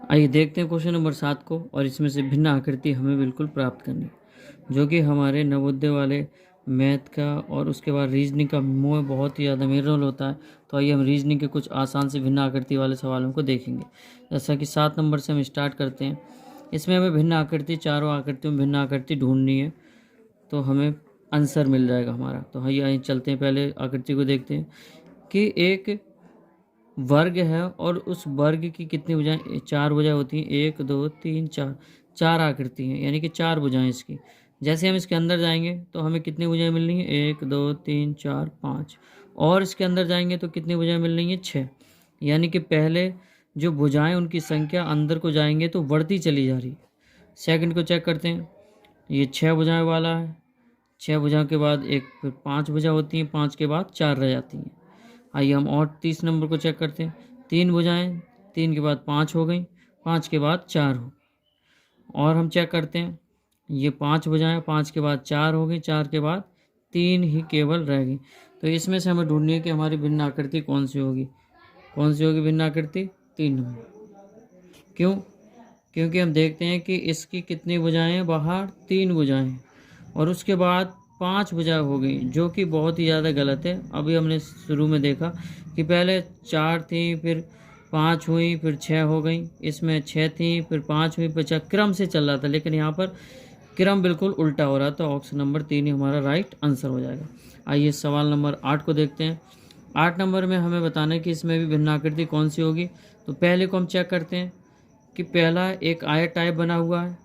आइए देखते हैं क्वेश्चन नंबर 7 को, और इसमें से भिन्न आकृति हमें बिल्कुल प्राप्त करनी है, जो कि हमारे नवोदय वाले मैथ का और उसके बाद रीजनिंग का मोह बहुत ही ज़्यादा मेन रोल होता है। तो आइए हम रीजनिंग के कुछ आसान से भिन्न आकृति वाले सवालों को देखेंगे। जैसा कि 7 नंबर से हम स्टार्ट करते हैं। इसमें हमें भिन्न आकृति, चारों आकृतियों में भिन्न आकृति ढूंढनी है, तो हमें आंसर मिल जाएगा हमारा। तो आइए चलते हैं, पहले आकृति को देखते हैं कि एक वर्ग है और उस वर्ग की कितनी भुजाएं, 4 भुजाएं होती हैं। 1 2 3 4, 4 आकृति हैं, यानी कि 4 भुजाएं इसकी। जैसे हम इसके अंदर जाएंगे तो हमें कितनी भुजाएं मिल रही हैं, 1 2 3 4 5, और इसके अंदर जाएंगे तो कितनी भुजाएं मिल रही हैं, 6। यानी कि पहले जो भुजाएं उनकी संख्या अंदर को जाएंगे तो बढ़ती चली जा रही है। सेकंड को चेक करते हैं, ये 6 भुजाएं वाला है। 6 भुजाओं के बाद एक फिर 5 भुजा होती हैं, 5 के बाद 4 रह जाती हैं। आइए हम और 30 नंबर को चेक करते हैं। 3 भुजाएं, 3 के बाद 5 हो गई, 5 के बाद 4 हो। और हम चेक करते हैं, ये 5 भुजाएं, 5 के बाद 4 हो गई, 4 के बाद 3 ही केवल रह गई। तो इसमें से हमें ढूंढनी है कि हमारी भिन्न आकृति कौन सी होगी। कौन सी होगी भिन्न आकृति? 3 नंबर। क्यों? क्योंकि हम देखते हैं कि इसकी कितनी भुजाएं हैं, बाहर 3 भुजाएं, और उसके बाद 5 भुजा हो गई, जो कि बहुत ही ज़्यादा गलत है। अभी हमने शुरू में देखा कि पहले 4 थी, फिर 5 हुई, फिर 6 हो गई। इसमें 6 थी, फिर 5 हुई, फिर 4, क्रम से चल रहा था, लेकिन यहाँ पर क्रम बिल्कुल उल्टा हो रहा था। तो ऑप्शन नंबर 3 ही हमारा राइट आंसर हो जाएगा। आइए सवाल नंबर 8 को देखते हैं। 8 नंबर में हमें बताना है कि इसमें भी भिन्न आकृति कौन सी होगी। तो पहले को हम चेक करते हैं कि पहला एक आयत टाइप बना हुआ है,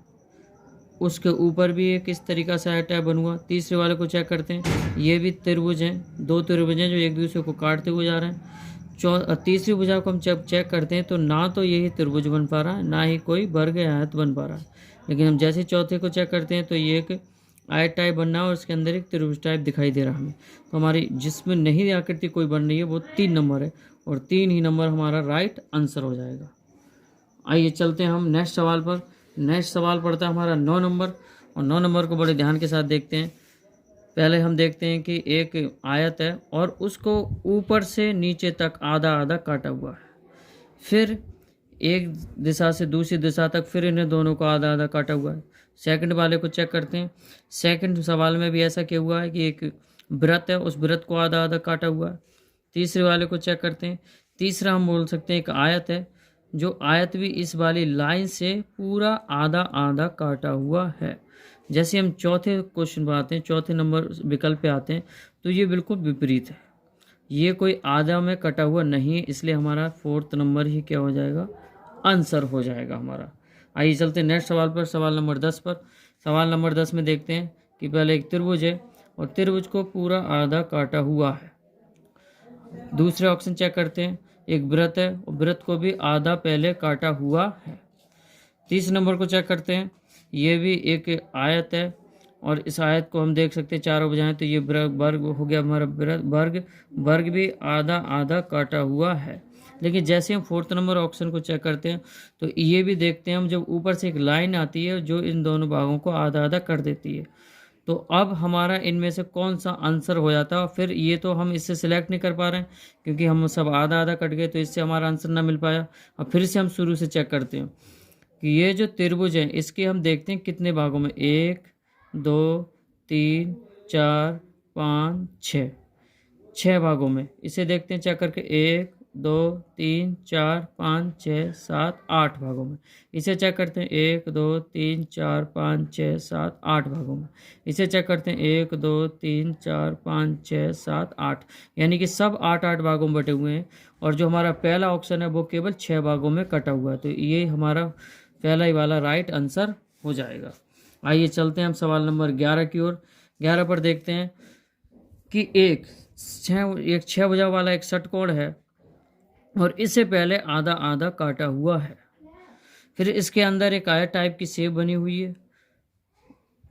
उसके ऊपर भी एक इस तरीका से आयत टाइप बना हुआ। तीसरे वाले को चेक करते हैं, ये भी त्रिभुज हैं, 2 त्रिभुज हैं जो एक दूसरे को काटते हुए जा रहे हैं। तीसरी भुजा को हम जब चेक करते हैं तो ना तो यही त्रिभुज बन पा रहा है, ना ही कोई वर्ग या आयत बन पा रहा है। लेकिन हम जैसे चौथे को चेक करते हैं तो ये एक आयत टाइप बनना है और इसके अंदर एक त्रिभुज टाइप दिखाई दे रहा है हमें। तो हमारी जिसमें नहीं आकृति कोई बन रही है वो 3 नंबर है, और 3 ही नंबर हमारा राइट आंसर हो जाएगा। आइए चलते हैं हम नेक्स्ट सवाल पर। नेक्स्ट सवाल पड़ता है हमारा 9 नंबर, और 9 नंबर को बड़े ध्यान के साथ देखते हैं। पहले हम देखते हैं कि एक आयत है और उसको ऊपर से नीचे तक आधा आधा काटा हुआ है, फिर एक दिशा से दूसरी दिशा तक फिर इन्हें दोनों को आधा आधा काटा हुआ है। सेकंड वाले को चेक करते हैं। सेकंड सवाल में भी ऐसा किया हुआ है कि एक वृत्त है, उस वृत्त को आधा आधा काटा हुआ है। तीसरे वाले को चेक करते हैं। तीसरा हम बोल सकते हैं एक आयत है, जो आयत भी इस वाली लाइन से पूरा आधा आधा काटा हुआ है। जैसे हम चौथे क्वेश्चन पर आते हैं, चौथे नंबर विकल्प पे आते हैं, तो ये बिल्कुल विपरीत है, ये कोई आधा में कटा हुआ नहीं है, इसलिए हमारा 4th नंबर ही क्या हो जाएगा, आंसर हो जाएगा हमारा। आइए चलते हैं नेक्स्ट सवाल पर, सवाल नंबर 10 पर। सवाल नंबर 10 में देखते हैं कि पहले एक त्रिभुज है और त्रिभुज को पूरा आधा काटा हुआ है। दूसरे ऑप्शन चेक करते हैं, एक वृत्त है और वृत्त को भी आधा पहले काटा हुआ है। तीसरे नंबर को चेक करते हैं, ये भी एक आयत है और इस आयत को हम देख सकते हैं चारों भुजाएं, तो ये वर्ग हो गया हमारा वर्ग भी आधा आधा काटा हुआ है। लेकिन जैसे हम 4th नंबर ऑप्शन को चेक करते हैं तो ये भी देखते हैं हम, जब ऊपर से एक लाइन आती है जो इन दोनों भागों को आधा आधा कर देती है। तो अब हमारा इनमें से कौन सा आंसर हो जाता है। फिर ये तो हम इससे सिलेक्ट नहीं कर पा रहे हैं क्योंकि हम सब आधा आधा कट गए, तो इससे हमारा आंसर ना मिल पाया। अब फिर से हम शुरू से चेक करते हैं कि ये जो त्रिभुज है इसके हम देखते हैं कितने भागों में, 1 2 3 4 5 6, 6 भागों में इसे देखते हैं चेक करके। 1 2 3 4 5 6 7 8 भागों में इसे चेक करते हैं। 1 2 3 4 5 6 7 8 भागों में इसे चेक करते हैं। 1 2 3 4 5 6 7 8, यानी कि सब 8 भागों में बटे हुए हैं, और जो हमारा पहला ऑप्शन है वो केवल 6 भागों में कटा हुआ है। तो ये हमारा पहला ही वाला राइट आंसर हो जाएगा। आइए चलते हैं हम सवाल नंबर 11 की ओर। 11 पर देखते हैं कि एक 6 भुजा वाला एक षटकोण है और इससे पहले आधा आधा काटा हुआ है, फिर इसके अंदर एक आयत टाइप की शेप बनी हुई है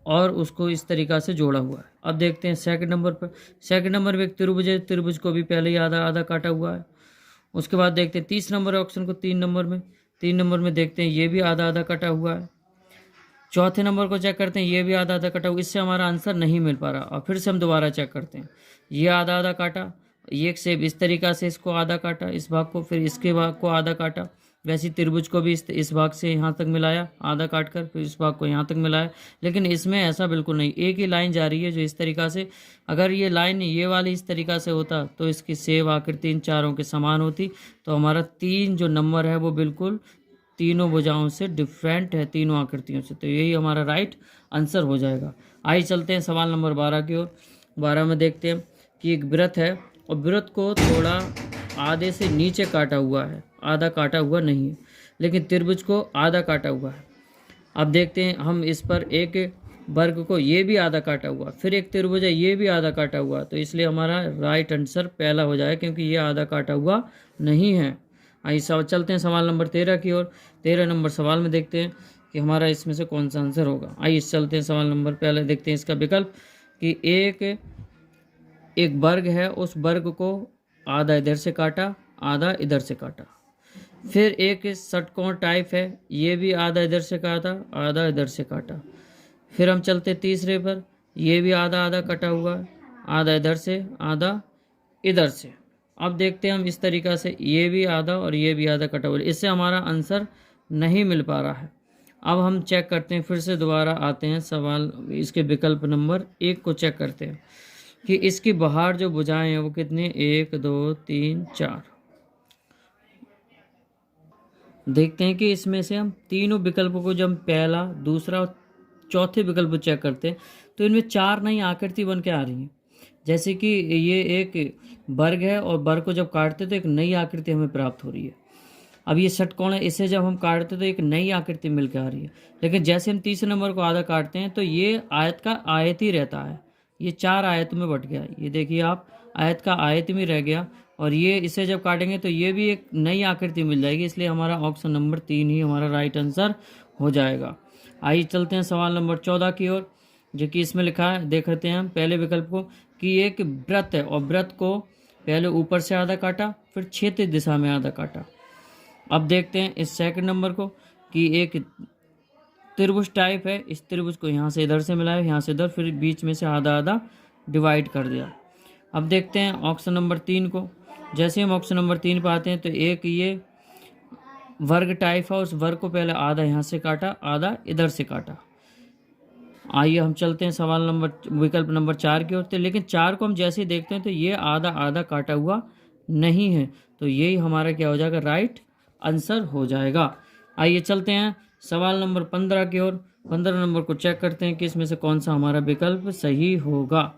और उसको इस तरीका से जोड़ा हुआ है। अब देखते हैं सेकंड नंबर पर। सेकंड नंबर में एक त्रिभुज है, त्रिभुज को भी पहले ही आधा आधा काटा हुआ है। उसके बाद देखते हैं 30 नंबर ऑप्शन को। 3 नंबर में देखते हैं ये भी आधा आधा कटा हुआ है। चौथे नंबर को चेक करते हैं, ये भी आधा आधा कटा हुआ, इससे हमारा आंसर नहीं मिल पा रहा। और फिर से हम दोबारा चेक करते हैं, ये आधा आधा काटा, ये एक सेब इस तरीका से इसको आधा काटा, इस भाग को, फिर इसके भाग को आधा काटा, वैसे त्रिभुज को भी इस भाग से यहाँ तक मिलाया आधा काट कर, फिर इस भाग को यहाँ तक मिलाया। लेकिन इसमें ऐसा बिल्कुल नहीं, एक ही लाइन जा रही है जो इस तरीक़ा से, अगर ये लाइन ये वाली इस तरीक़ा से होता तो इसकी सेव आकृति इन चारों के समान होती। तो हमारा 3 जो नंबर है वो बिल्कुल तीनों भुजाओं से डिफरेंट है, तीनों आकृतियों से। तो यही हमारा राइट आंसर हो जाएगा। आइए चलते हैं सवाल नंबर 12 की ओर। 12 में देखते हैं कि एक वृत्त है और वृत्त को थोड़ा आधे से नीचे काटा हुआ है, आधा काटा हुआ नहीं है, लेकिन त्रिभुज को आधा काटा हुआ है। अब देखते हैं हम इस पर एक वर्ग को, ये भी आधा काटा हुआ, फिर एक त्रिभुज है ये भी आधा काटा हुआ, तो इसलिए हमारा राइट आंसर पहला हो जाएगा क्योंकि ये आधा काटा हुआ नहीं है। आइए चलते हैं सवाल नंबर 13 की ओर। 13 नंबर सवाल में देखते हैं कि हमारा इसमें से कौन सा आंसर होगा। आइए चलते हैं सवाल नंबर, पहले देखते हैं इसका विकल्प कि एक वर्ग है, उस वर्ग को आधा इधर से काटा आधा इधर से काटा। फिर एक षटकोण टाइप है, ये भी आधा इधर से काटा आधा इधर से काटा। फिर हम चलते तीसरे पर, ये भी आधा आधा कटा हुआ है, आधा इधर से आधा इधर से। अब देखते हैं हम इस तरीक़ा से, ये भी आधा और ये भी आधा कटा हुआ है, इससे हमारा आंसर नहीं मिल पा रहा है। अब हम चेक करते हैं, फिर से दोबारा आते हैं सवाल, इसके विकल्प नंबर 1 को चेक करते हैं कि इसकी बाहर जो भुजाएं हैं वो कितनी, 1 2 3 4। देखते हैं कि इसमें से हम तीनों विकल्पों को जब पहला दूसरा और चौथे विकल्प को चेक करते हैं तो इनमें 4 नई आकृति बन के आ रही हैं। जैसे कि ये एक वर्ग है और वर्ग को जब काटते तो एक नई आकृति हमें प्राप्त हो रही है। अब ये षटकोण है, इसे जब हम काटते तो एक नई आकृति मिल के आ रही है। लेकिन जैसे हम तीसरे नंबर को आधा काटते हैं तो ये आयत का आयत ही रहता है, ये 4 आयत में बट गया। ये देखिए आप, आयत का आयत में रह गया, और ये इसे जब काटेंगे तो ये भी एक नई आकृति मिल जाएगी। इसलिए हमारा ऑप्शन नंबर 3 ही हमारा राइट आंसर हो जाएगा। आइए चलते हैं सवाल नंबर 14 की ओर, जो कि इसमें लिखा है, देख लेते हैं हम पहले विकल्प को कि एक वृत्त है और वृत्त को पहले ऊपर से आधा काटा फिर क्षैतिज दिशा में आधा काटा। अब देखते हैं इस सेकंड नंबर को कि एक त्रिभुज टाइप है, इस त्रिभुज को यहाँ से इधर से मिलाया, यहाँ से इधर, फिर बीच में से आधा आधा डिवाइड कर दिया। अब देखते हैं ऑप्शन नंबर 3 को। जैसे हम ऑप्शन नंबर 3 पे आते हैं तो एक ये वर्ग टाइप है, उस वर्ग को पहले आधा यहाँ से काटा आधा इधर से काटा। आइए हम चलते हैं सवाल नंबर विकल्प नंबर 4 की ओर। तो लेकिन 4 को हम जैसे ही देखते हैं तो ये आधा आधा काटा हुआ नहीं है, तो यही हमारा क्या हो जाएगा, राइट आंसर हो जाएगा। आइए चलते हैं सवाल नंबर 15 की ओर। 15 नंबर को चेक करते हैं कि इसमें से कौन सा हमारा विकल्प सही होगा।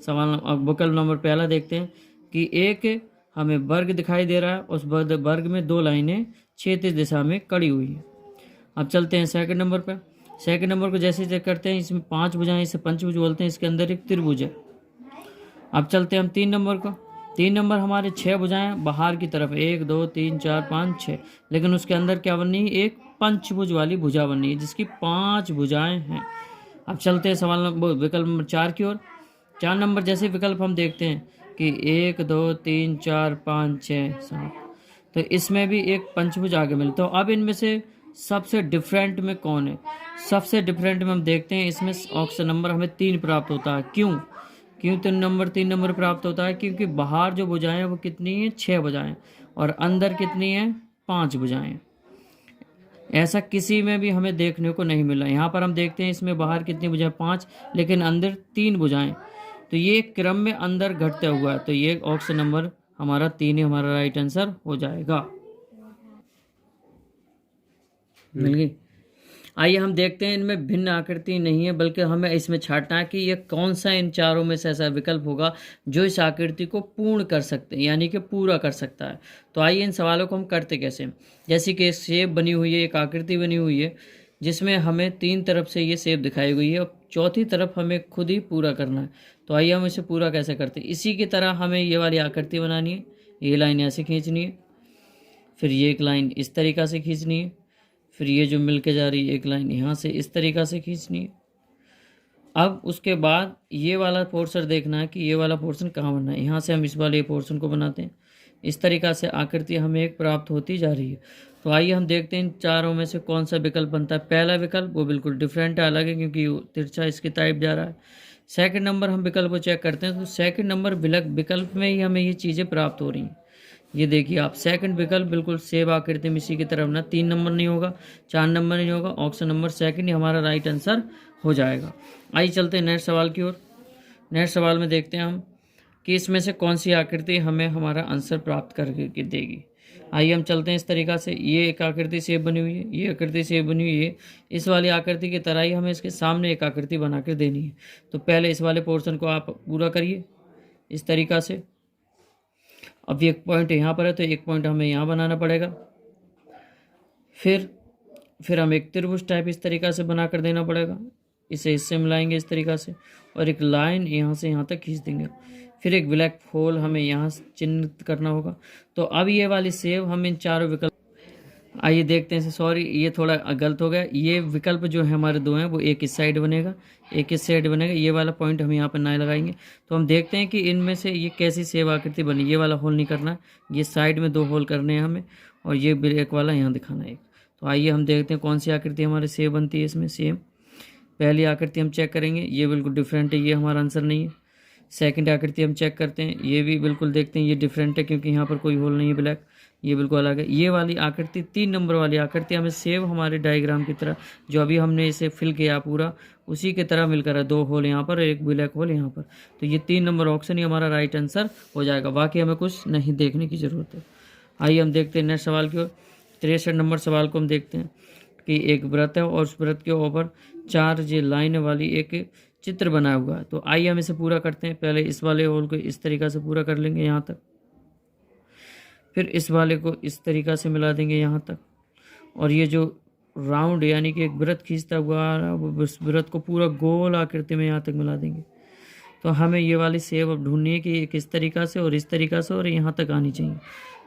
सवाल विकल्प नंबर पहला देखते हैं कि एक हमें वर्ग दिखाई दे रहा है, उस वर्ग में 2 लाइनें क्षैतिज दिशा में कड़ी हुई है। अब चलते हैं सेकंड नंबर पर। सेकंड नंबर को जैसे चेक करते हैं, इसमें 5 भुजाएं, इसे पंचभुज बोलते हैं, इसके अंदर एक त्रिभुज है। अब चलते हैं हम 3 नंबर को। 3 नंबर हमारे 6 भुजाएं बाहर की तरफ, 1 2 3 4 5 6, लेकिन उसके अंदर क्या बनी है, एक पंचभुज वाली भुजा बनी है जिसकी 5 भुजाएं हैं। अब चलते हैं सवाल विकल्प नंबर 4 की ओर। 4 नंबर जैसे विकल्प हम देखते हैं कि 1 2 3 4 5 6 7, तो इसमें भी एक पंचभुज आगे मिलता है। तो अब इनमें से सबसे डिफरेंट में कौन है, सबसे डिफरेंट में हम देखते हैं, इसमें ऑप्शन नंबर हमें 3 प्राप्त होता है। क्यों 3 नंबर प्राप्त होता है, क्योंकि बाहर जो भुजाएं हैं वो कितनी है, 6 भुजाएं, और अंदर कितनी है, 5 भुजाएं। ऐसा किसी में भी हमें देखने को नहीं मिला। यहाँ पर हम देखते हैं इसमें बाहर कितनी भुजाएं, 5, लेकिन अंदर 3 भुजाएं, तो ये क्रम में अंदर घटता हुआ है। तो ये ऑप्शन नंबर हमारा 3 ही हमारा राइट आंसर हो जाएगा। मिल गई। आइए हम देखते हैं, इनमें भिन्न आकृति नहीं है, बल्कि हमें इसमें छांटना है कि ये कौन सा इन चारों में से ऐसा विकल्प होगा जो इस आकृति को पूर्ण कर सकते हैं, यानी कि पूरा कर सकता है। तो आइए इन सवालों को हम करते कैसे हैं। जैसे कि एक शेप बनी हुई है, एक आकृति बनी हुई है जिसमें हमें 3 तरफ से ये शेप दिखाई गई है और चौथी तरफ हमें खुद ही पूरा करना है। तो आइए हम इसे पूरा कैसे करते हैं। इसी की तरह हमें ये वाली आकृति बनानी है, ये लाइन ऐसे खींचनी है, फिर ये एक लाइन इस तरीक़ा से खींचनी है, फिर ये जो मिल के जा रही है एक लाइन यहाँ से इस तरीक़ा से खींचनी है। अब उसके बाद ये वाला पोर्शन देखना है कि ये वाला पोर्शन कहाँ बनना है, यहाँ से हम इस वाले पोर्शन को बनाते हैं। इस तरीक़ा से आकृति हमें एक प्राप्त होती जा रही है। तो आइए हम देखते हैं इन चारों में से कौन सा विकल्प बनता है। पहला विकल्प वो बिल्कुल डिफरेंट है, अलग है, क्योंकि तिरछा इसकी टाइप जा रहा है। सेकंड नंबर हम विकल्प को चेक करते हैं तो सेकंड नंबर विकल्प में ही हमें ये चीज़ें प्राप्त हो रही हैं। ये देखिए आप, सेकंड विकल्प बिल्कुल सेब आकृति में इसी की तरफ ना, 3 नंबर नहीं होगा, 4 नंबर नहीं होगा, ऑप्शन नंबर सेकंड ही हमारा राइट आंसर हो जाएगा। आइए चलते हैं नेक्स्ट सवाल की ओर। नेक्स्ट सवाल में देखते हैं हम कि इसमें से कौन सी आकृति हमें हमारा आंसर प्राप्त करके देगी। आइए हम चलते हैं इस तरीक़ा से। ये एक आकृति सेब बनी हुई है, ये आकृति सेब बनी हुई है, इस वाली आकृति की तरह ही हमें इसके सामने एक आकृति बना कर देनी है। तो पहले इस वाले पोर्शन को आप पूरा करिए इस तरीक़ा से। अब एक पॉइंट यहाँ पर है तो एक पॉइंट हमें यहाँ बनाना पड़ेगा। फिर हम एक त्रिभुज टाइप इस तरीक़ा से बना कर देना पड़ेगा, इसे इससे मिलाएंगे इस तरीक़ा से, और एक लाइन यहाँ से यहाँ तक खींच देंगे। फिर एक ब्लैक होल हमें यहाँ चिन्हित करना होगा। तो अब ये वाली सेव हम इन चारों विकल्प, आइए देखते हैं। सॉरी, ये थोड़ा गलत हो गया। ये विकल्प जो है हमारे दो हैं, वो एक इस साइड बनेगा, एक इस साइड बनेगा। ये वाला पॉइंट हम यहाँ पर ना लगाएंगे। तो हम देखते हैं कि इनमें से ये कैसी सेव आकृति बनी। ये वाला होल नहीं करना, ये साइड में 2 होल करने हैं हमें, और ये ब्लैक वाला यहाँ दिखाना है एक। तो आइए हम देखते हैं कौन सी आकृति हमारे सेव बनती है इसमें। सेम पहली आकृति हम चेक करेंगे, ये बिल्कुल डिफरेंट है, ये हमारा आंसर नहीं है। सेकंड आकृति हम चेक करते हैं, ये भी बिल्कुल देखते हैं ये डिफरेंट है, क्योंकि यहाँ पर कोई होल नहीं है ब्लैक, ये बिल्कुल अलग है। ये वाली आकृति 3 नंबर वाली आकृति हमें सेव हमारे डायग्राम की तरह, जो अभी हमने इसे फिल किया पूरा, उसी की तरह मिलकर है। 2 होल यहाँ पर, एक ब्लैक होल यहाँ पर। तो ये 3 नंबर ऑप्शन ही हमारा राइट आंसर हो जाएगा। बाकी हमें कुछ नहीं देखने की ज़रूरत है। आइए हम देखते हैं नेक्स्ट सवाल की ओर। 63 नंबर सवाल को हम देखते हैं कि एक व्रत है और उस व्रत के ऊपर 4 ये लाइन वाली एक चित्र बना हुआ है। तो आइए हम इसे पूरा करते हैं। पहले इस वाले होल को इस तरीक़ा से पूरा कर लेंगे यहाँ तक, फिर इस वाले को इस तरीक़ा से मिला देंगे यहाँ तक, और ये जो राउंड यानी कि एक वृत्त खींचता हुआ आ रहा है, वो उस वृत्त को पूरा गोल आकृति में यहाँ तक मिला देंगे। तो हमें ये वाली सेव अब ढूंढनी है कि किस तरीक़ा से और इस तरीक़ा से और यहाँ तक आनी चाहिए।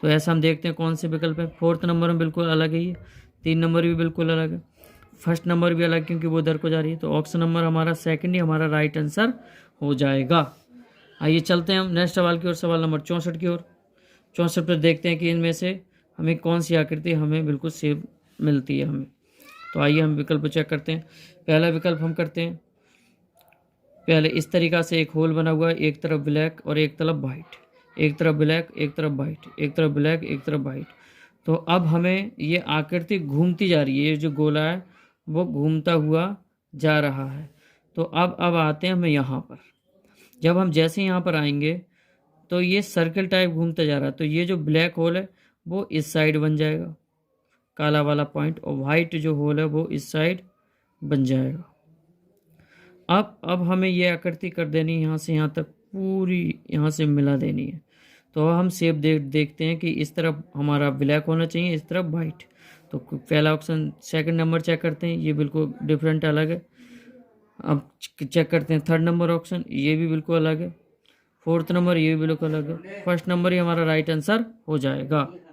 तो ऐसा हम देखते हैं कौन से विकल्प है। 4th नंबर में बिल्कुल अलग है, ये 3 नंबर भी बिल्कुल अलग है, 1st नंबर भी अलग क्योंकि वो इधर को जा रही है। तो ऑप्शन नंबर हमारा सेकंड ही हमारा राइट आंसर हो जाएगा। आइए चलते हैं हम नेक्स्ट सवाल की ओर, सवाल नंबर 64 की ओर। 64 पर देखते हैं कि इनमें से हमें कौन सी आकृति हमें बिल्कुल सेम मिलती है हमें। तो आइए हम विकल्प चेक करते हैं। पहला विकल्प हम करते हैं, पहले इस तरीक़ा से एक होल बना हुआ है, एक तरफ ब्लैक और एक तरफ वाइट, एक तरफ ब्लैक एक तरफ वाइट, एक तरफ ब्लैक एक तरफ वाइट। तो अब हमें ये आकृति घूमती जा रही है, ये जो गोला है वो घूमता हुआ जा रहा है। तो अब आते हैं हमें यहाँ पर। जब हम जैसे यहाँ पर आएंगे तो ये सर्कल टाइप घूमता जा रहा है। तो ये जो ब्लैक होल है वो इस साइड बन जाएगा, काला वाला पॉइंट, और वाइट जो होल है वो इस साइड बन जाएगा। अब हमें ये आकृति कर देनी है यहाँ से यहाँ तक, पूरी यहाँ से मिला देनी है। तो हम सेब देखते हैं कि इस तरफ हमारा ब्लैक होना चाहिए, इस तरफ वाइट। तो पहला ऑप्शन, सेकंड नंबर चेक करते हैं, ये बिल्कुल डिफरेंट अलग है। अब चेक करते हैं 3rd नंबर ऑप्शन, ये भी बिल्कुल अलग है। 4th नंबर, ये भी बिल्कुल अलग है। 1st नंबर ही हमारा राइट आंसर हो जाएगा।